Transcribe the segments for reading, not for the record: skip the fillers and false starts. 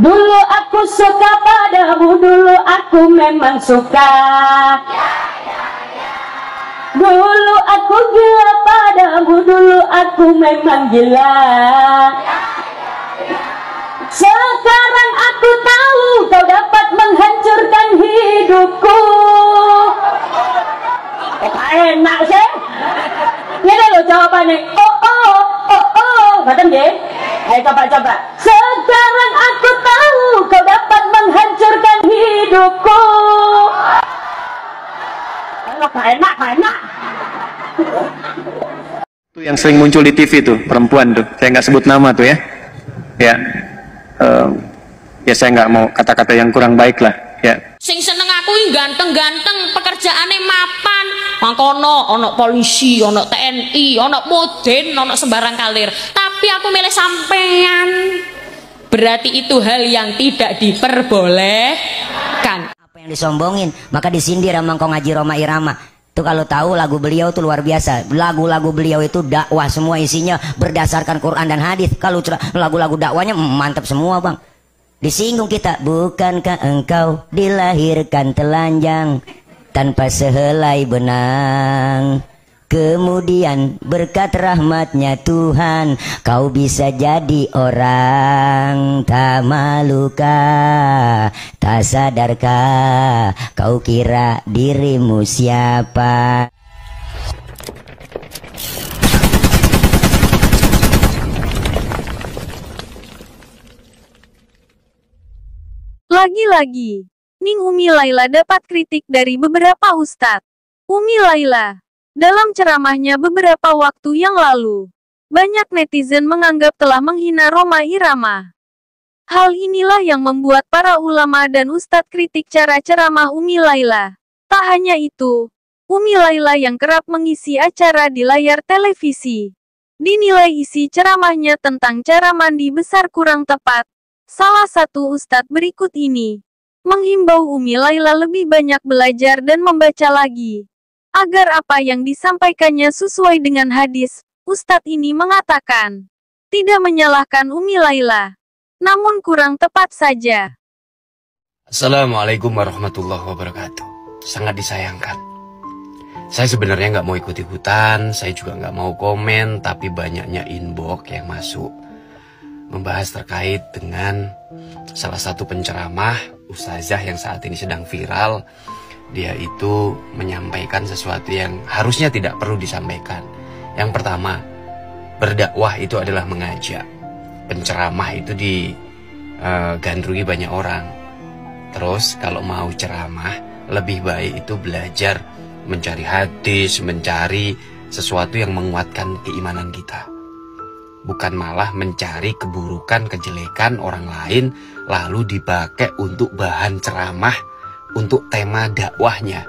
Dulu aku suka padamu, dulu aku memang suka. Dulu aku gila padamu, dulu aku memang gila. Sekarang aku tahu kau dapat menghancurkan hidupku. Oh, enak sih. Ini loh jawabannya. Oh oh oh oh. Kata dia. Ayo coba. Sekarang aku tahu kau dapat menghancurkan hidupku. Enak. Itu yang sering muncul di TV tuh, perempuan tuh. Saya nggak sebut nama tuh ya. Ya. Ya saya nggak mau kata-kata yang kurang baik lah. Ya. Sing seneng aku ganteng-ganteng, pekerjaane mapan. Mangkono ono polisi, ono TNI, ono Moden, ono sembarang kalir. Tapi aku milih sampean. Berarti itu hal yang tidak diperbolehkan. Apa yang disombongin, maka disindir sama Kong Haji Roma Irama. Tuh kalau tahu lagu beliau tuh luar biasa. Lagu-lagu beliau itu dakwah semua isinya berdasarkan Quran dan hadis. Kalau lagu-lagu dakwahnya mantap semua, Bang. Disinggung kita, bukankah engkau dilahirkan telanjang tanpa sehelai benang? Kemudian berkat rahmatnya Tuhan kau bisa jadi orang. Tak malukah, tak sadarkah kau kira dirimu siapa? Lagi-lagi, Ning Umi Laila dapat kritik dari beberapa ustadz. Umi Laila, dalam ceramahnya beberapa waktu yang lalu, banyak netizen menganggap telah menghina Roma Irama. Hal inilah yang membuat para ulama dan ustadz kritik cara ceramah Umi Laila. Tak hanya itu, Umi Laila yang kerap mengisi acara di layar televisi, dinilai isi ceramahnya tentang cara mandi besar kurang tepat. Salah satu ustadz berikut ini menghimbau Umi Laila lebih banyak belajar dan membaca lagi, agar apa yang disampaikannya sesuai dengan hadis. Ustadz ini mengatakan, tidak menyalahkan Umi Laila, namun kurang tepat saja. Assalamualaikum warahmatullahi wabarakatuh. Sangat disayangkan. Saya sebenarnya nggak mau ikut-ikutan, saya juga nggak mau komen, tapi banyaknya inbox yang masuk membahas terkait dengan salah satu penceramah ustazah yang saat ini sedang viral. Dia itu menyampaikan sesuatu yang harusnya tidak perlu disampaikan. Yang pertama, berdakwah itu adalah mengajak. Penceramah itu digandrungi banyak orang. Terus kalau mau ceramah, lebih baik itu belajar mencari hadis, mencari sesuatu yang menguatkan keimanan kita. Bukan malah mencari keburukan, kejelekan orang lain, lalu dipakai untuk bahan ceramah, untuk tema dakwahnya.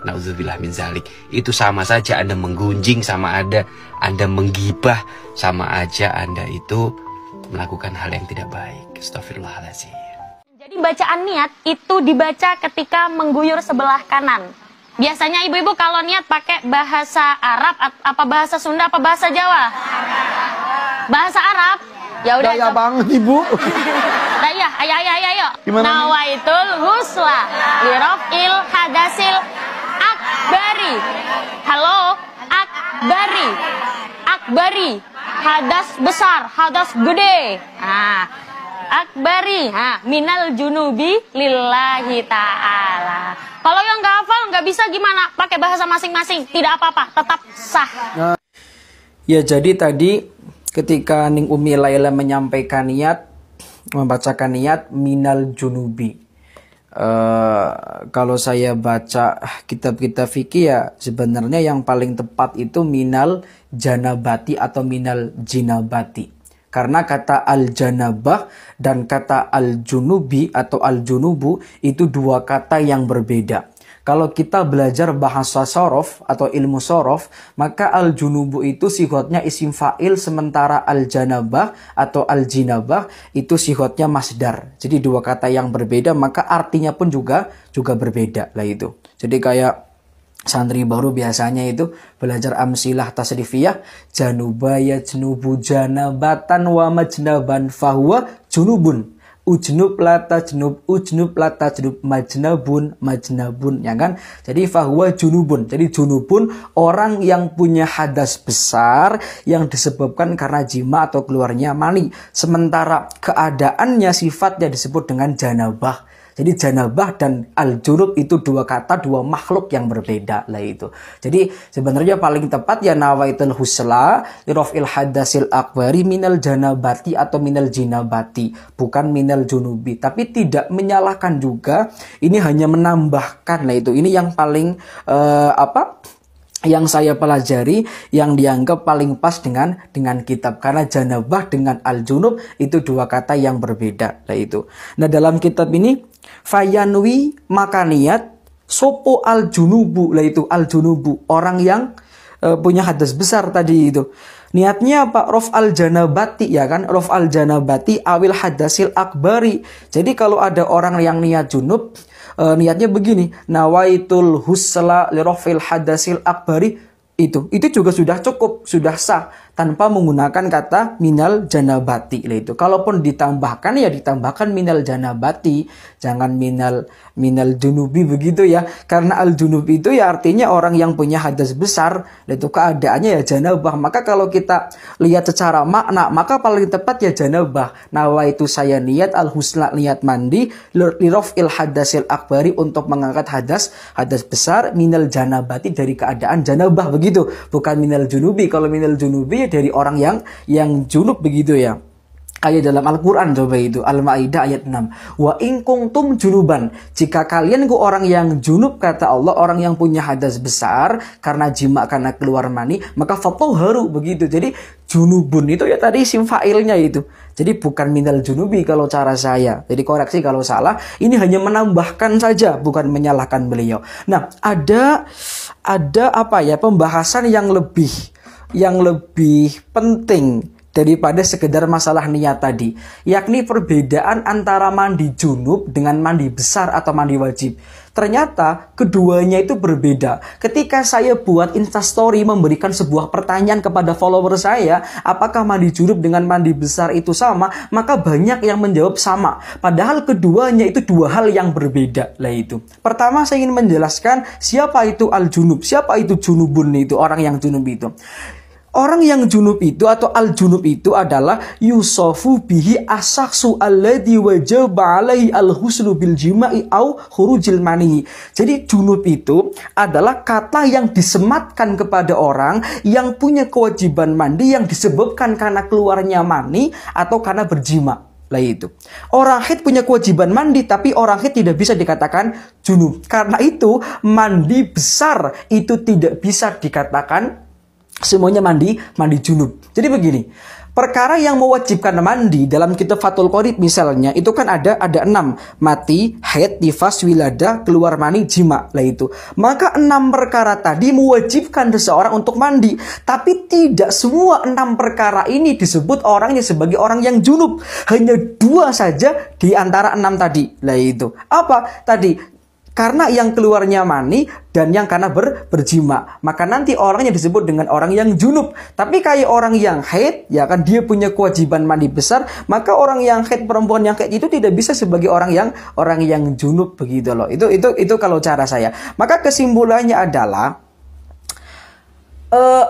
Nauzubillah min zalik. Itu sama saja Anda menggunjing, sama ada Anda menggibah, sama aja Anda itu melakukan hal yang tidak baik. Astagfirullahaladzim. Jadi bacaan niat itu dibaca ketika mengguyur sebelah kanan. Biasanya ibu-ibu kalau niat pakai bahasa Arab, apa bahasa Sunda, apa bahasa Jawa? Bahasa Arab. Ya udah. Gaya banget ibu. Nah iya, ayo. Nawaitul husla lirofil hadasil akbari. Halo, akbari. Hadas besar, hadas gede. Nah, akbari, minal junubi lillahi ta'ala. Kalau yang nggak hafal, nggak bisa gimana? Pakai bahasa masing-masing, tidak apa-apa, tetap sah. Ya jadi tadi ketika Ning Umi Laila menyampaikan niat, membacakan niat minal junubi. Kalau saya baca kitab-kitab fikih ya sebenarnya yang paling tepat itu minal janabati atau minal jinabati. Karena kata al-janabah dan kata al-junubi atau al-junubu itu dua kata yang berbeda. Kalau kita belajar bahasa sorof atau ilmu sorof, maka al-junubu itu sihotnya isim fa'il, sementara al-janabah atau al-jinabah itu sihotnya masdar. Jadi dua kata yang berbeda, maka artinya pun juga berbeda lah itu. Jadi kayak santri baru biasanya itu belajar amsilah tasrifiyah, janubaya jenubu janabatan wa majnaban fahuwa junubun. ujnub la tajnub, ujnub la tajnub, majnabun majnabun, ya kan? Jadi fahuwa junubun. Jadi junubun orang yang punya hadas besar yang disebabkan karena jima atau keluarnya mani. Sementara keadaannya sifatnya disebut dengan janabah. Jadi janabah dan al-junub itu dua kata, dua makhluk yang berbeda lah itu. Jadi sebenarnya paling tepat ya nawaitul husla lirafil hadasil akbari minal janabati atau minal jinabati, bukan minal junubi. Tapi tidak menyalahkan juga, ini hanya menambahkan lah itu. Ini yang paling yang saya pelajari, yang dianggap paling pas dengan kitab, karena janabah dengan al-junub itu dua kata yang berbeda lah itu. Nah, dalam kitab ini fayanwi maka niat sopo al-junubu lah itu, al-junubu orang yang punya hadas besar tadi itu. Niatnya apa? Rof al-janabati, ya kan? Rof al-janabati awil hadasil akbari. Jadi kalau ada orang yang niat junub, niatnya begini, nawaitul husla lirofil hadasil akbari, itu juga sudah cukup, sudah sah tanpa menggunakan kata minal janabati lah itu. Kalaupun ditambahkan ya ditambahkan minal janabati, jangan minal junubi begitu ya, karena al junub itu ya artinya orang yang punya hadas besar, itu keadaannya ya janabah. Maka kalau kita lihat secara makna, maka paling tepat ya janabah. Nawa itu saya niat al husna, niat mandi lirofil hadasil akbari, untuk mengangkat hadas besar, minal janabati dari keadaan janabah begitu, bukan minal junubi. Kalau minal junubi dari orang yang junub begitu ya. Ayat dalam Al-Quran coba itu Al-Ma'idah ayat 6. Wa in kuntum junuban, jika kalian orang yang junub, kata Allah, orang yang punya hadas besar karena jima, karena keluar mani, maka fatahharu begitu. Jadi junubun itu ya tadi isim fa'ilnya itu. Jadi bukan minal junubi kalau cara saya. Jadi koreksi kalau salah. Ini hanya menambahkan saja, bukan menyalahkan beliau. Nah, ada apa ya, pembahasan yang lebih penting daripada sekedar masalah niat tadi, yakni perbedaan antara mandi junub dengan mandi besar atau mandi wajib. Ternyata keduanya itu berbeda. Ketika saya buat Instastory memberikan sebuah pertanyaan kepada follower saya, apakah mandi junub dengan mandi besar itu sama? Maka banyak yang menjawab sama. Padahal keduanya itu dua hal yang berbeda lah itu. Pertama saya ingin menjelaskan siapa itu al-junub, siapa itu junubun itu, orang yang junub itu. Orang yang junub itu atau al-junub itu adalah yusofu bihi asaksu alladhi wajaba alaihi al-husnu bil jima'i au khurujil mani. Jadi junub itu adalah kata yang disematkan kepada orang yang punya kewajiban mandi yang disebabkan karena keluarnya mani atau karena berjima. Lah itu. Orang haid punya kewajiban mandi, tapi orang haid tidak bisa dikatakan junub. Karena itu mandi besar itu tidak bisa dikatakan semuanya mandi junub. Jadi begini, perkara yang mewajibkan mandi dalam kitab Fathul Qorib misalnya, itu kan ada 6, mati, haid, nifas, wilada, keluar mani, jima lah itu. Maka 6 perkara tadi mewajibkan seseorang untuk mandi, tapi tidak semua 6 perkara ini disebut orangnya sebagai orang yang junub. Hanya 2 saja di antara 6 tadi lah itu. Apa tadi? Karena yang keluarnya mani dan yang karena berjima, maka nanti orangnya disebut dengan orang yang junub. Tapi kayak orang yang haid, ya kan dia punya kewajiban mandi besar, maka orang yang haid, perempuan yang haid itu tidak bisa sebagai orang yang junub begitu loh. Itu kalau cara saya. Maka kesimpulannya adalah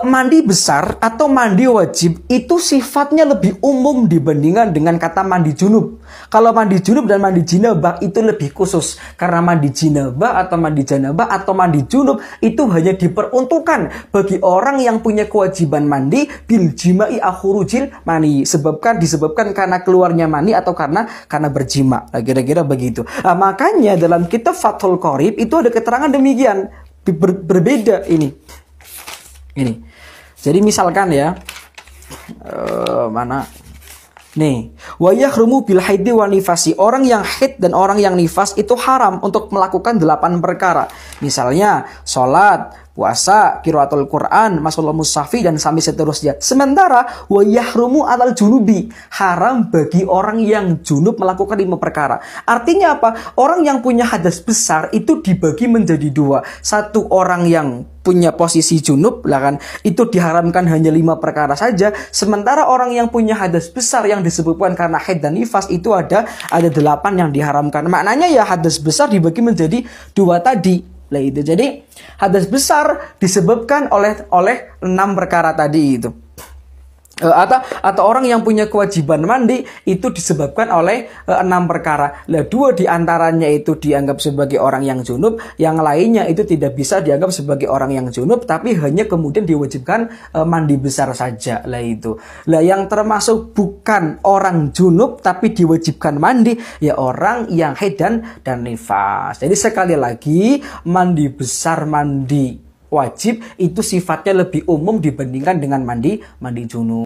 mandi besar atau mandi wajib itu sifatnya lebih umum dibandingkan dengan kata mandi junub. Kalau mandi junub dan mandi jinabah itu lebih khusus, karena mandi jinabah atau mandi janabah atau mandi junub itu hanya diperuntukkan bagi orang yang punya kewajiban mandi bil jima'i akhurujil mani, disebabkan karena keluarnya mani atau karena berjima. Nah, kira-kira begitu. Nah, makanya dalam kitab Fathul Qorib itu ada keterangan demikian, berbeda ini. Jadi misalkan ya, mana nih, wa yahrumu bil haidi wa nifasi, orang yang haid dan orang yang nifas itu haram untuk melakukan 8 perkara. Misalnya sholat, puasa, qiraatul Quran, masalah mushafi dan sampai seterusnya. Sementara wa yahrumu alal junubi, haram bagi orang yang junub melakukan 5 perkara. Artinya apa? Orang yang punya hadas besar itu dibagi menjadi 2. Satu orang yang punya posisi junub lah kan, itu diharamkan hanya 5 perkara saja. Sementara orang yang punya hadas besar yang disebabkan karena haid dan nifas itu ada 8 yang diharamkan. Maknanya ya hadas besar dibagi menjadi 2 tadi. Lah itu. Jadi hadas besar disebabkan oleh 6 perkara tadi itu. Atau orang yang punya kewajiban mandi itu disebabkan oleh 6 perkara. Lah 2 diantaranya itu dianggap sebagai orang yang junub, yang lainnya itu tidak bisa dianggap sebagai orang yang junub, tapi hanya kemudian diwajibkan mandi besar saja. Lah itu. Lah yang termasuk bukan orang junub tapi diwajibkan mandi ya orang yang haid dan nifas. Jadi sekali lagi mandi besar, mandi wajib itu sifatnya lebih umum dibandingkan dengan mandi junub.